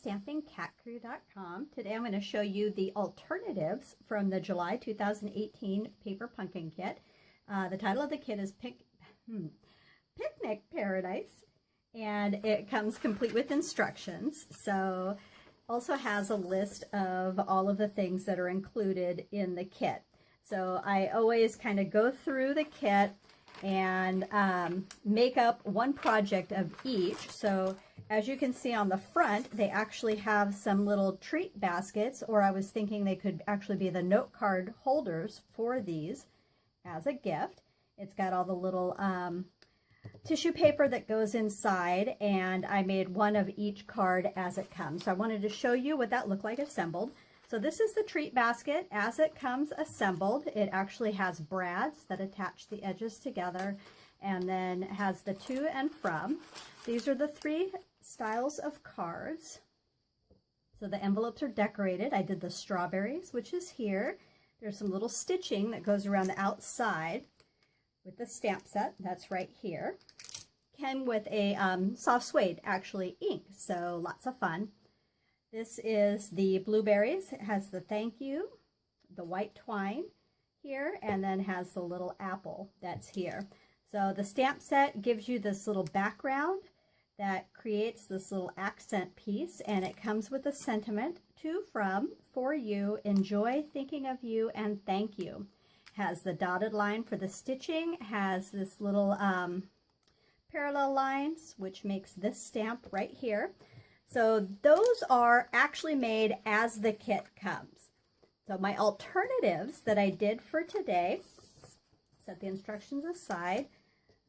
StampinCatCrew.com. Today I'm going to show you the alternatives from the July 2018 Paper Pumpkin Kit. The title of the kit is Picnic Paradise, and it comes complete with instructions. So also has a list of all of the things that are included in the kit. So I always kind of go through the kit and make up one project of each. So as you can see on the front, they actually have some little treat baskets, or I was thinking they could actually be the note card holders for these as a gift. It's got all the little tissue paper that goes inside, and I made one of each card as it comes. So I wanted to show you what that looked like assembled. So this is the treat basket as it comes assembled. It actually has brads that attach the edges together, and then has the to and from. These are the three styles of cards. So the envelopes are decorated. I did the strawberries, which is here. There's some little stitching that goes around the outside with the stamp set. That's right here. Came with a soft suede, actually ink, so lots of fun. This is the blueberries. It has the thank you, the white twine here, and then has the little apple that's here. So the stamp set gives you this little background that creates this little accent piece, and it comes with a sentiment: to, from, for you, enjoy, thinking of you, and thank you. Has the dotted line for the stitching, has this little parallel lines, which makes this stamp right here. So those are actually made as the kit comes. So my alternatives that I did for today, set the instructions aside,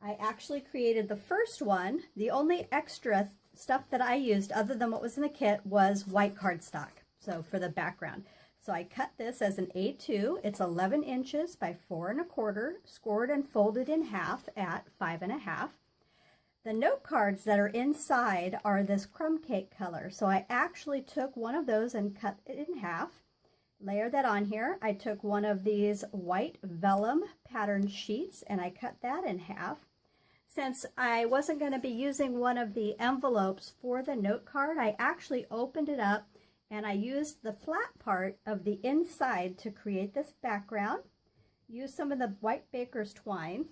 I actually created the first one. The only extra stuff that I used other than what was in the kit was white cardstock, so for the background. So I cut this as an A2. It's 11 inches by 4 1/4, scored and folded in half at 5 1/2. The note cards that are inside are this crumb cake color. So I actually took one of those and cut it in half. Layer that on here. I took one of these white vellum pattern sheets and I cut that in half. Since I wasn't going to be using one of the envelopes for the note card, I actually opened it up and I used the flat part of the inside to create this background. Used some of the white baker's twine.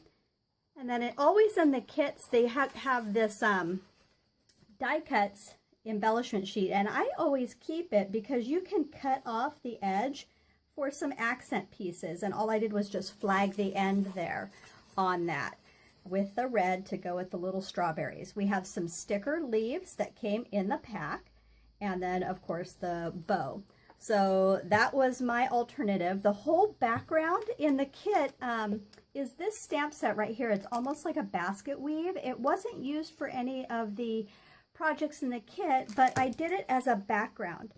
And then always in the kits, they have this die cuts embellishment sheet. And I always keep it because you can cut off the edge for some accent pieces. And all I did was just flag the end there on that with the red to go with the little strawberries. We have some sticker leaves that came in the pack. And then, of course, the bow. So that was my alternative. The whole background in the kit is this stamp set right here. It's almost like a basket weave. It wasn't used for any of the projects in the kit, but I did it as a background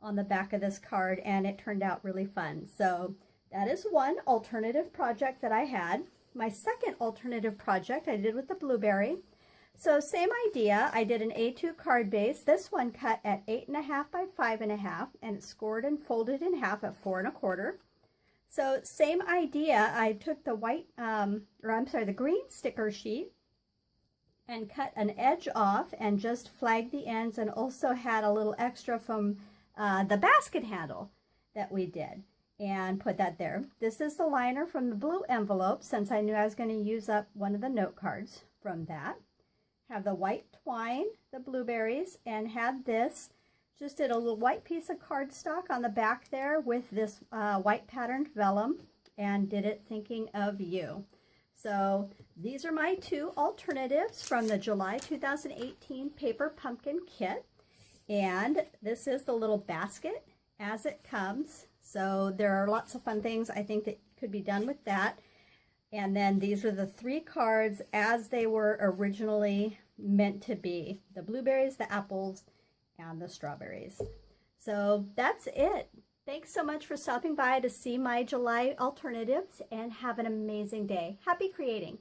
on the back of this card, and it turned out really fun. So that is one alternative project that I had. My second alternative project I did with the blueberry. So same idea. I did an A2 card base. This one cut at 8 1/2 by 5 1/2, and it's scored and folded in half at 4 1/4. So same idea. I took the the green sticker sheet and cut an edge off and just flagged the ends, and also had a little extra from the basket handle that we did and put that there. This is the liner from the blue envelope, since I knew I was going to use up one of the note cards from that. Have the white twine, the blueberries, and had this. Just did a little white piece of cardstock on the back there with this white patterned vellum, and did it thinking of you. So these are my two alternatives from the July 2018 Paper Pumpkin Kit. And this is the little basket as it comes. So there are lots of fun things I think that could be done with that. And then these are the three cards as they were originally meant to be. The blueberries, the apples, and the strawberries. So that's it. Thanks so much for stopping by to see my July alternatives, and have an amazing day. Happy creating!